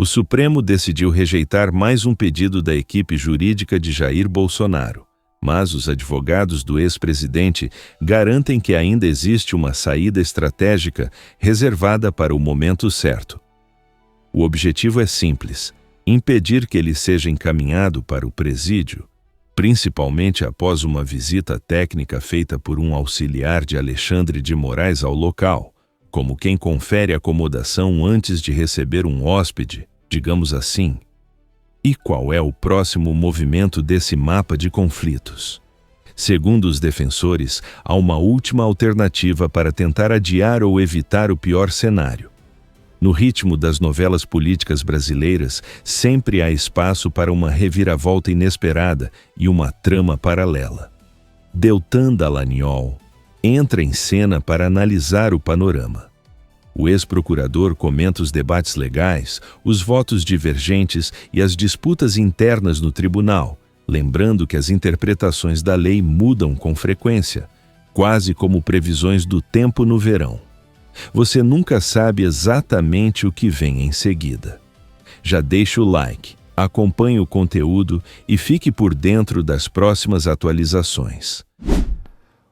O Supremo decidiu rejeitar mais um pedido da equipe jurídica de Jair Bolsonaro, mas os advogados do ex-presidente garantem que ainda existe uma saída estratégica reservada para o momento certo. O objetivo é simples: impedir que ele seja encaminhado para o presídio, principalmente após uma visita técnica feita por um auxiliar de Alexandre de Moraes ao local, como quem confere acomodação antes de receber um hóspede, digamos assim. E qual é o próximo movimento desse mapa de conflitos? Segundo os defensores, há uma última alternativa para tentar adiar ou evitar o pior cenário. No ritmo das novelas políticas brasileiras, sempre há espaço para uma reviravolta inesperada e uma trama paralela. Deltan Dallagnol entra em cena para analisar o panorama. O ex-procurador comenta os debates legais, os votos divergentes e as disputas internas no tribunal, lembrando que as interpretações da lei mudam com frequência, quase como previsões do tempo no verão. Você nunca sabe exatamente o que vem em seguida. Já deixe o like, acompanhe o conteúdo e fique por dentro das próximas atualizações.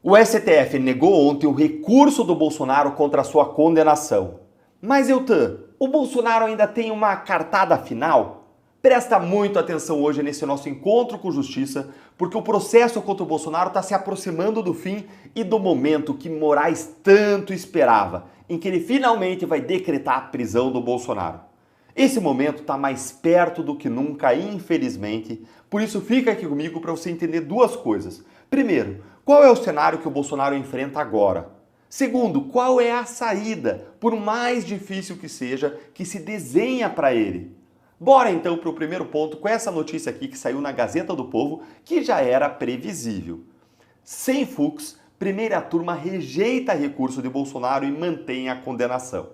O STF negou ontem o recurso do Bolsonaro contra a sua condenação. Mas, Deltan, o Bolsonaro ainda tem uma cartada final? Presta muito atenção hoje nesse nosso encontro com justiça, porque o processo contra o Bolsonaro está se aproximando do fim e do momento que Moraes tanto esperava, em que ele finalmente vai decretar a prisão do Bolsonaro. Esse momento está mais perto do que nunca, infelizmente, por isso fica aqui comigo para você entender duas coisas. Primeiro, qual é o cenário que o Bolsonaro enfrenta agora? Segundo, qual é a saída, por mais difícil que seja, que se desenha para ele? Bora então para o primeiro ponto com essa notícia aqui que saiu na Gazeta do Povo, que já era previsível. Sem Fux, primeira turma rejeita recurso de Bolsonaro e mantém a condenação.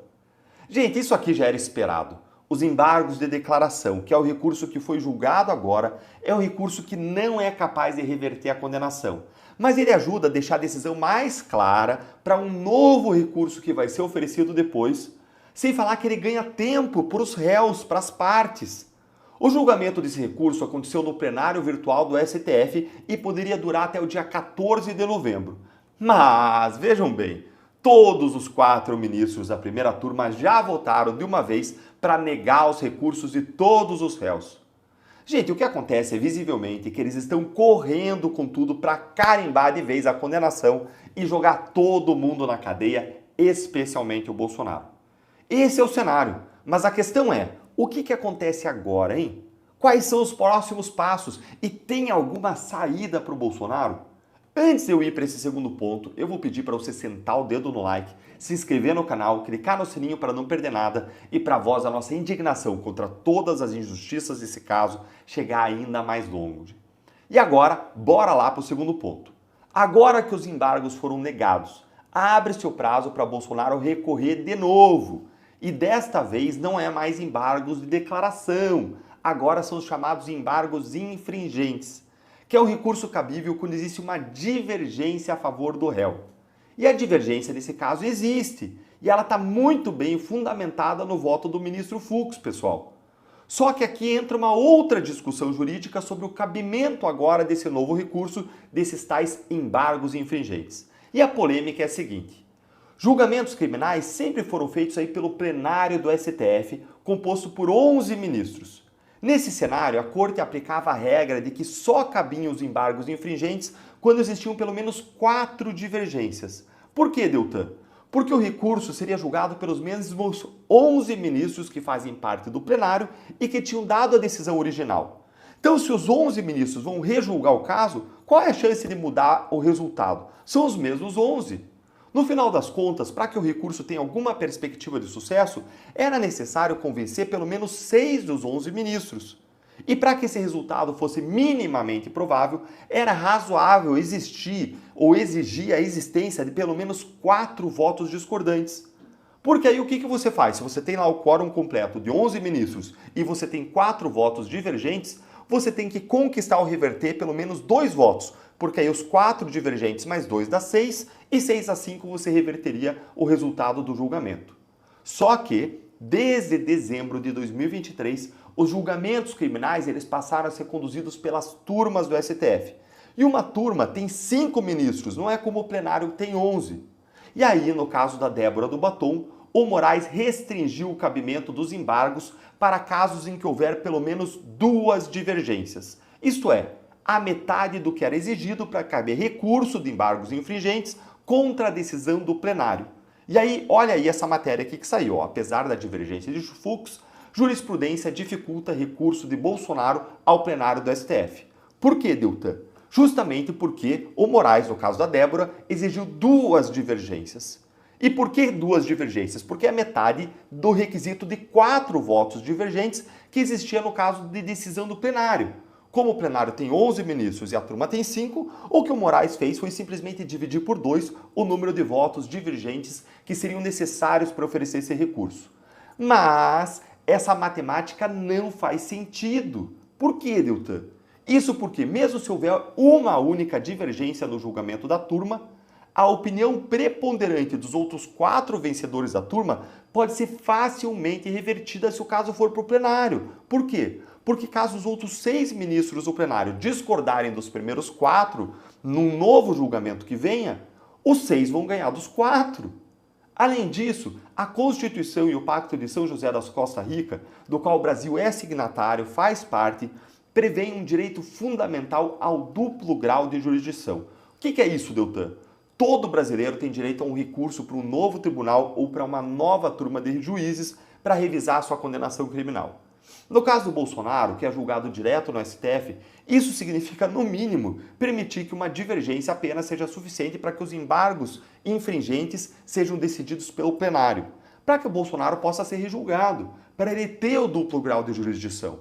Gente, isso aqui já era esperado. Os embargos de declaração, que é o recurso que foi julgado agora, é um recurso que não é capaz de reverter a condenação. Mas ele ajuda a deixar a decisão mais clara para um novo recurso que vai ser oferecido depois, sem falar que ele ganha tempo para os réus, para as partes. O julgamento desse recurso aconteceu no plenário virtual do STF e poderia durar até o dia 14 de novembro. Mas, vejam bem, todos os 4 ministros da primeira turma já votaram de uma vez para negar os recursos de todos os réus. Gente, o que acontece é visivelmente que eles estão correndo com tudo para carimbar de vez a condenação e jogar todo mundo na cadeia, especialmente o Bolsonaro. Esse é o cenário, mas a questão é, o que acontece agora, hein? Quais são os próximos passos? E tem alguma saída para o Bolsonaro? Antes de eu ir para esse segundo ponto, eu vou pedir para você sentar o dedo no like, se inscrever no canal, clicar no sininho para não perder nada e para a voz a nossa indignação contra todas as injustiças desse caso chegar ainda mais longe. E agora, bora lá para o segundo ponto. Agora que os embargos foram negados, abre-se o prazo para Bolsonaro recorrer de novo. E desta vez não é mais embargos de declaração, agora são os chamados embargos infringentes, que é um recurso cabível quando existe uma divergência a favor do réu. E a divergência nesse caso existe, e ela está muito bem fundamentada no voto do ministro Fux, pessoal. Só que aqui entra uma outra discussão jurídica sobre o cabimento agora desse novo recurso, desses tais embargos infringentes. E a polêmica é a seguinte: julgamentos criminais sempre foram feitos aí pelo plenário do STF, composto por 11 ministros. Nesse cenário, a Corte aplicava a regra de que só cabiam os embargos infringentes quando existiam pelo menos 4 divergências. Por que, Deltan? Porque o recurso seria julgado pelos mesmos 11 ministros que fazem parte do plenário e que tinham dado a decisão original. Então, se os 11 ministros vão rejulgar o caso, qual é a chance de mudar o resultado? São os mesmos 11. No final das contas, para que o recurso tenha alguma perspectiva de sucesso, era necessário convencer pelo menos 6 dos 11 ministros. E para que esse resultado fosse minimamente provável, era razoável existir ou exigir a existência de pelo menos 4 votos discordantes. Porque aí o que você faz? Se você tem lá o quórum completo de 11 ministros e você tem 4 votos divergentes, você tem que conquistar ou reverter pelo menos 2 votos, porque aí os 4 divergentes mais 2 dá 6, e 6 a 5 você reverteria o resultado do julgamento. Só que, Desde dezembro de 2023, os julgamentos criminais eles passaram a ser conduzidos pelas turmas do STF. E uma turma tem 5 ministros, não é como o plenário que tem 11. E aí, no caso da Débora do Batom, o Moraes restringiu o cabimento dos embargos para casos em que houver pelo menos 2 divergências. Isto é, a metade do que era exigido para caber recurso de embargos infringentes contra a decisão do plenário. E aí, olha aí essa matéria aqui que saiu. Apesar da divergência de Fux, jurisprudência dificulta recurso de Bolsonaro ao plenário do STF. Por que, Deltan? Justamente porque o Moraes, no caso da Débora, exigiu 2 divergências. E por que 2 divergências? Porque é metade do requisito de 4 votos divergentes que existia no caso de decisão do plenário. Como o plenário tem 11 ministros e a turma tem 5, o que o Moraes fez foi simplesmente dividir por 2 o número de votos divergentes que seriam necessários para oferecer esse recurso. Mas essa matemática não faz sentido. Por quê, Deltan? Isso porque, mesmo se houver uma única divergência no julgamento da turma, a opinião preponderante dos outros 4 vencedores da turma pode ser facilmente revertida se o caso for para o plenário. Por quê? Porque caso os outros 6 ministros do plenário discordarem dos primeiros 4, num novo julgamento que venha, os 6 vão ganhar dos 4. Além disso, a Constituição e o Pacto de São José das Costa Rica, do qual o Brasil é signatário, faz parte, prevêem um direito fundamental ao duplo grau de jurisdição. O que é isso, Deltan? Todo brasileiro tem direito a um recurso para um novo tribunal ou para uma nova turma de juízes para revisar sua condenação criminal. No caso do Bolsonaro, que é julgado direto no STF, isso significa, no mínimo, permitir que uma divergência apenas seja suficiente para que os embargos infringentes sejam decididos pelo plenário, para que o Bolsonaro possa ser rejulgado, para ele ter o duplo grau de jurisdição.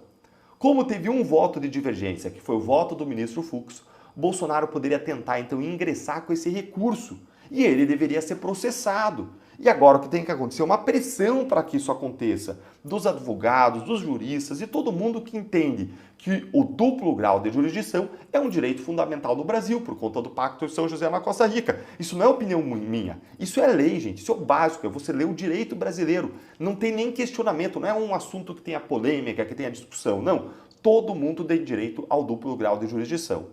Como teve um voto de divergência, que foi o voto do ministro Fux, Bolsonaro poderia tentar então ingressar com esse recurso e ele deveria ser processado. E agora o que tem que acontecer é uma pressão para que isso aconteça dos advogados, dos juristas e todo mundo que entende que o duplo grau de jurisdição é um direito fundamental no Brasil por conta do Pacto de São José na Costa Rica. Isso não é opinião minha, isso é lei, gente, isso é o básico, é você ler o direito brasileiro. Não tem nem questionamento, não é um assunto que tenha polêmica, que tenha discussão, não. Todo mundo tem direito ao duplo grau de jurisdição.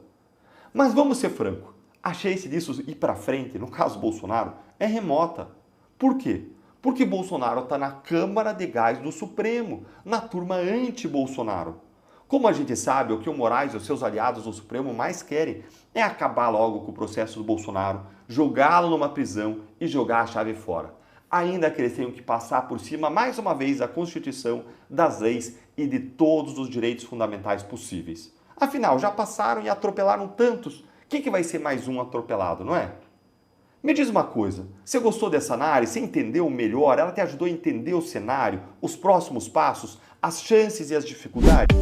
Mas vamos ser franco, a chance disso ir para frente, no caso Bolsonaro, é remota. Por quê? Porque Bolsonaro está na Câmara de Gás do Supremo, na turma anti-Bolsonaro. Como a gente sabe, o que o Moraes e os seus aliados no Supremo mais querem é acabar logo com o processo do Bolsonaro, jogá-lo numa prisão e jogar a chave fora. Ainda que eles tenham que passar por cima, mais uma vez, da Constituição, das leis e de todos os direitos fundamentais possíveis. Afinal, já passaram e atropelaram tantos. Quem que vai ser mais um atropelado, não é? Me diz uma coisa, você gostou dessa análise? Você entendeu melhor? Ela te ajudou a entender o cenário, os próximos passos, as chances e as dificuldades?